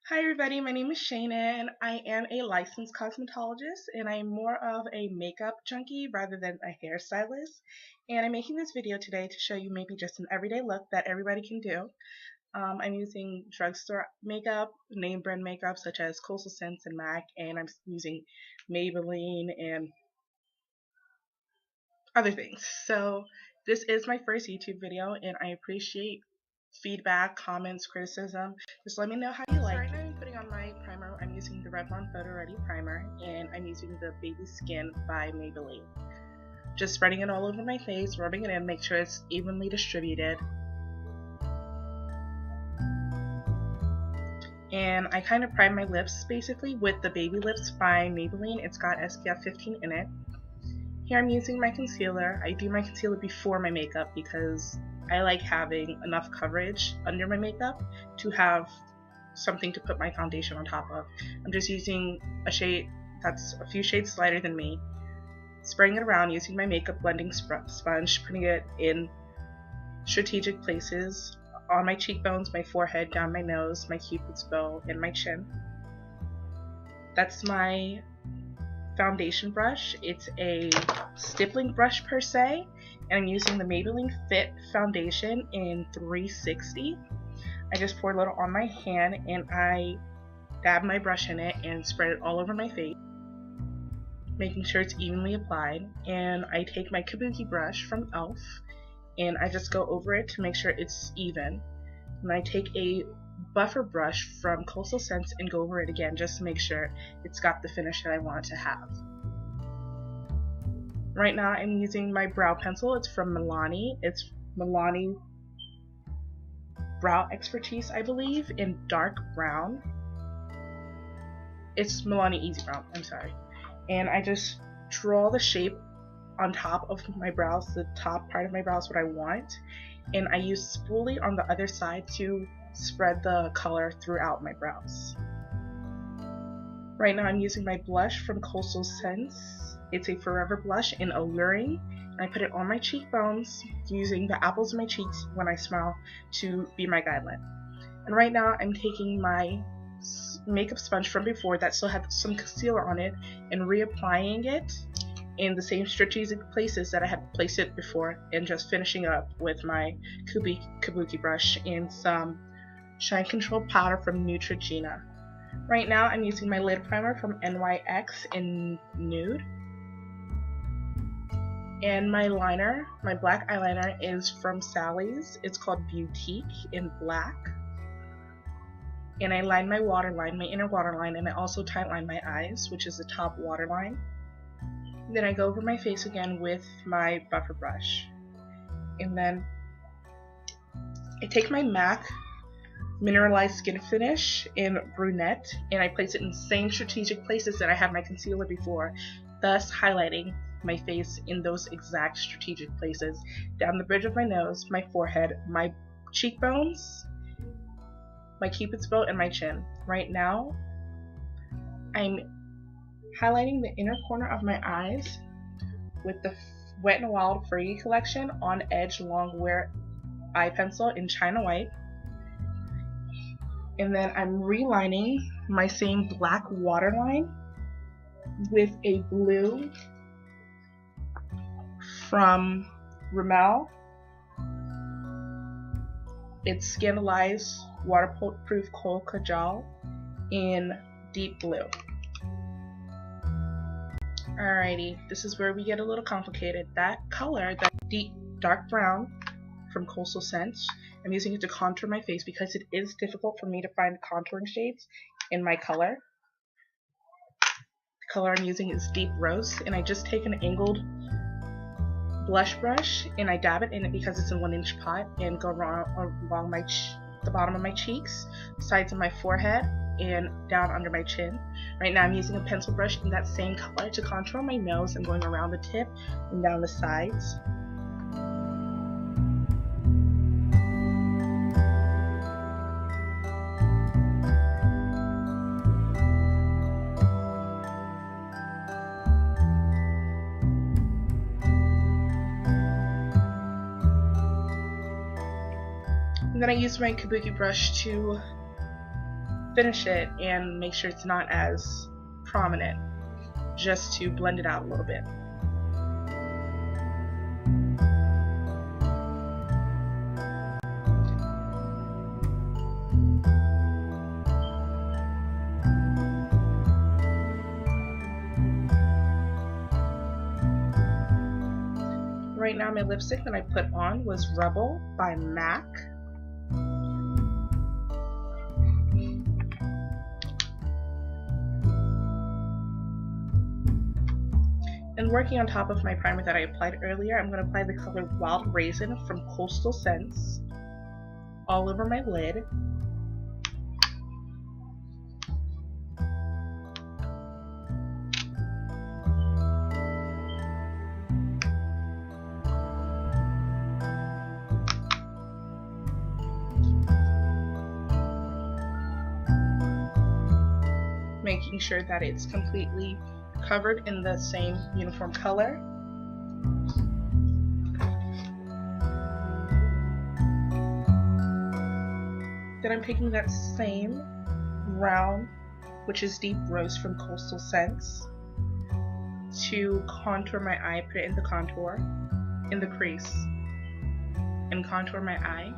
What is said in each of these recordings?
Hi everybody, my name is Shannon. I am a licensed cosmetologist and I'm more of a makeup junkie rather than a hairstylist. And I'm making this video today to show you maybe just an everyday look that everybody can do. I'm using drugstore makeup, name brand makeup such as Coastal Scents and MAC, and I'm using Maybelline and other things. So this is my first YouTube video and I appreciate feedback, comments, criticism. Just let me know how you like it. Right now I'm putting on my primer. I'm using the Revlon Photo Ready primer and I'm using the Baby Skin by Maybelline. Just spreading it all over my face, rubbing it in, make sure it's evenly distributed. And I kind of prime my lips basically with the Baby Lips by Maybelline. It's got SPF 15 in it. Here I'm using my concealer. I do my concealer before my makeup because I like having enough coverage under my makeup to have something to put my foundation on top of. I'm just using a shade that's a few shades lighter than me, spraying it around using my makeup blending sponge, putting it in strategic places on my cheekbones, my forehead, down my nose, my cupid's bow, and my chin. That's my foundation brush. It's a stippling brush per se, and I'm using the Maybelline Fit foundation in 360. I just pour a little on my hand and I dab my brush in it and spread it all over my face, making sure it's evenly applied. And I take my kabuki brush from e.l.f. and I just go over it to make sure it's even. And I take a buffer brush from Coastal Scents and go over it again just to make sure it's got the finish that I want it to have. Right now I'm using my brow pencil. It's from Milani. It's Milani Brow Expertise, I believe, in dark brown. It's Milani Easy Brown, I'm sorry. And I just draw the shape on top of my brows, the top part of my brows, what I want. And I use spoolie on the other side to spread the color throughout my brows. Right now I'm using my blush from Coastal Scents. It's a Forever blush in Alluring. And I put it on my cheekbones using the apples of my cheeks when I smile to be my guideline. And right now I'm taking my makeup sponge from before that still had some concealer on it and reapplying it in the same strategic places that I had placed it before, and just finishing up with my kabuki brush and some shine control powder from Neutrogena. Right now I'm using my lid primer from NYX in Nude. And my liner, my black eyeliner, is from Sally's. It's called Boutique in black. And I line my waterline, my inner waterline, and I also tightline my eyes, which is the top waterline. Then I go over my face again with my buffer brush. And then I take my MAC Mineralized Skin Finish in Brunette and I place it in the same strategic places that I had my concealer before, thus highlighting my face in those exact strategic places. Down the bridge of my nose, my forehead, my cheekbones, my cupid's bow, and my chin. Right now, I'm highlighting the inner corner of my eyes with the Wet n Wild Fergie collection on Edge Long Wear eye pencil in China White. And then I'm relining my same black waterline with a blue from Rimmel. It's Scandalized Waterproof Kohl Kajal in deep blue. Alrighty, this is where we get a little complicated. That color, that deep dark brown from Coastal Scents, I'm using it to contour my face because it is difficult for me to find contouring shades in my color. The color I'm using is Deep Rose, and I just take an angled blush brush and I dab it in it because it's a 1-inch pot and go along the bottom of my cheeks, sides of my forehead, and down under my chin. Right now I'm using a pencil brush in that same color to contour my nose and going around the tip and down the sides. And then I use my kabuki brush to finish it and make sure it's not as prominent, just to blend it out a little bit. Right now my lipstick that I put on was Rebel by MAC. And working on top of my primer that I applied earlier, I'm going to apply the color Wild Raisin from Coastal Scents all over my lid. Making sure that it's completely covered in the same uniform color. Then I'm taking that same brown, which is Deep Rose from Coastal Scents, to contour my eye, put it in the contour, in the crease, and contour my eye.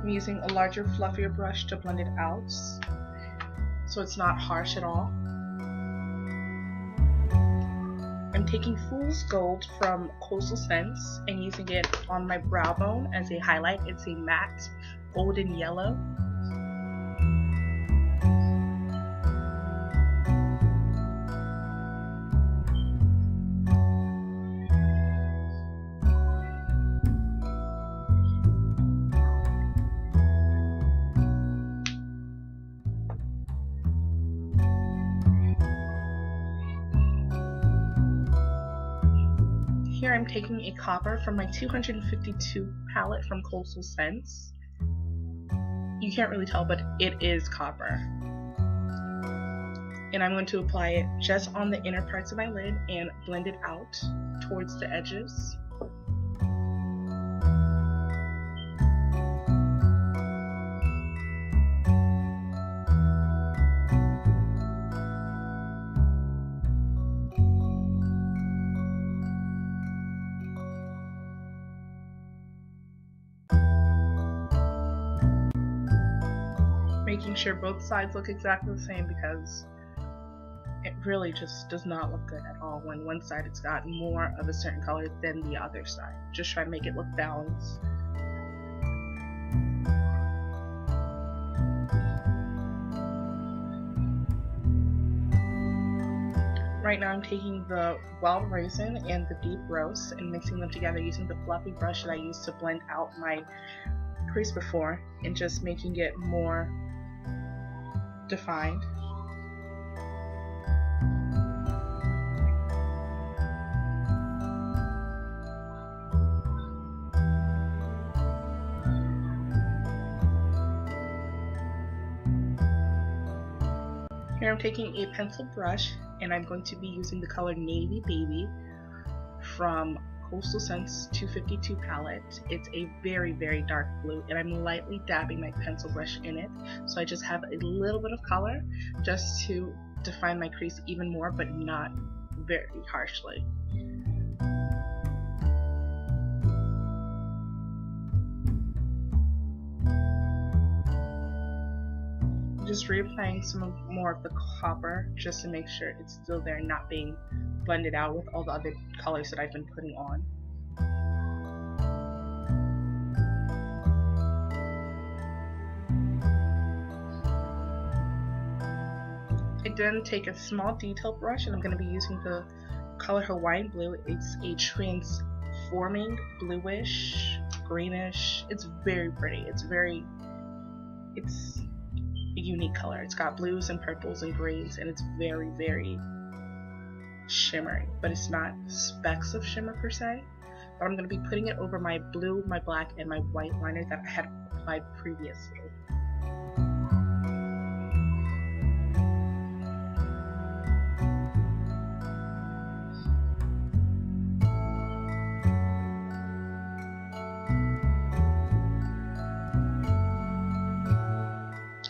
I'm using a larger, fluffier brush to blend it out so it's not harsh at all. I'm taking Fool's Gold from Coastal Scents and using it on my brow bone as a highlight. It's a matte golden yellow. Here I'm taking a copper from my 252 palette from Coastal Scents. You can't really tell, but it is copper. And I'm going to apply it just on the inner parts of my lid and blend it out towards the edges. Making sure both sides look exactly the same, because it really just does not look good at all when one side it's got more of a certain color than the other side. Just try to make it look balanced. Right now I'm taking the Wild Raisin and the Deep Rose and mixing them together using the fluffy brush that I used to blend out my crease before, and just making it more defined. Here I'm taking a pencil brush and I'm going to be using the color Navy Baby from Coastal Scents 252 palette. It's a very, very dark blue, and I'm lightly dabbing my pencil brush in it, so I just have a little bit of color just to define my crease even more, but not very harshly. Just reapplying some more of the copper just to make sure it's still there, not being blended out with all the other colors that I've been putting on. I then take a small detail brush and I'm going to be using the color Hawaiian Blue. It's a transforming bluish, greenish. It's very pretty. It's a unique color. It's got blues and purples and greens, and it's very, very shimmery, but it's not specks of shimmer per se. But I'm going to be putting it over my blue, my black, and my white liner that I had applied previously.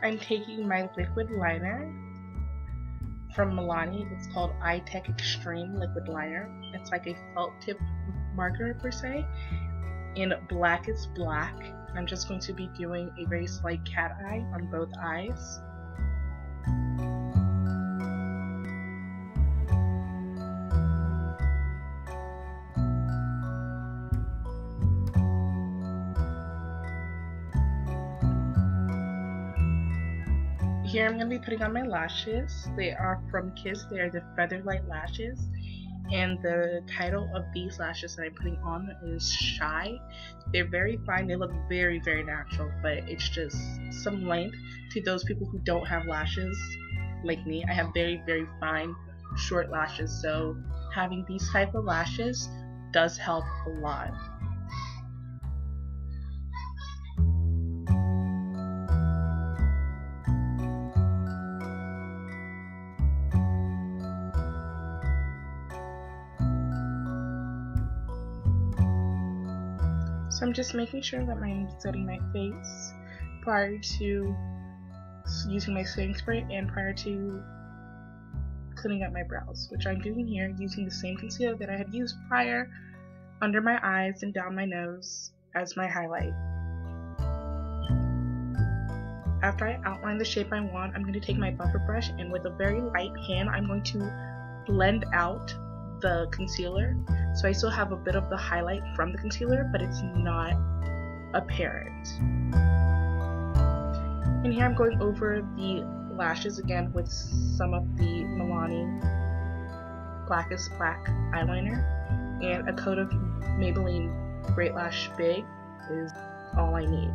I'm taking my liquid liner from Milani. It's called iTech Extreme Liquid Liner. It's like a felt tip marker per se. In black is black. I'm just going to be doing a very slight cat eye on both eyes. Here I'm going to be putting on my lashes. They are from Kiss. They are the Featherlight lashes. And the title of these lashes that I'm putting on is Shy. They're very fine. They look very, very natural, but it's just some length to those people who don't have lashes like me. I have very, very fine, short lashes, so having these type of lashes does help a lot. So I'm just making sure that I'm setting my face prior to using my setting spray and prior to cleaning up my brows, which I'm doing here using the same concealer that I had used prior under my eyes and down my nose as my highlight. After I outline the shape I want, I'm going to take my buffer brush and with a very light hand I'm going to blend out the concealer, so I still have a bit of the highlight from the concealer, but it's not apparent. And here I'm going over the lashes again with some of the Milani Blackest Black eyeliner, and a coat of Maybelline Great Lash Big is all I need.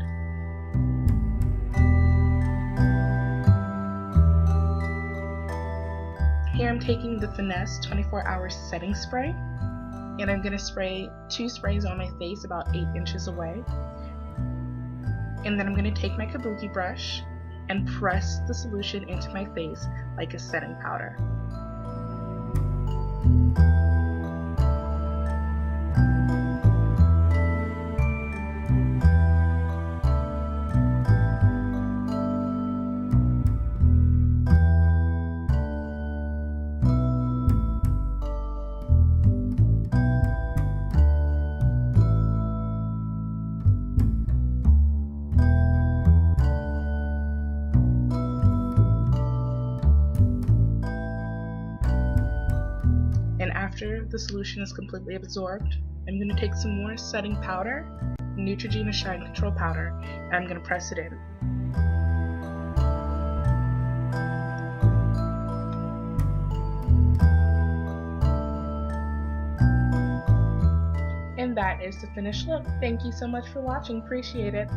Here I'm taking the Finesse 24-hour setting spray, and I'm going to spray 2 sprays on my face about 8 inches away. And then I'm going to take my kabuki brush and press the solution into my face like a setting powder. After the solution is completely absorbed, I'm going to take some more setting powder, Neutrogena Shine Control Powder, and I'm going to press it in. And that is the finished look. Thank you so much for watching. Appreciate it.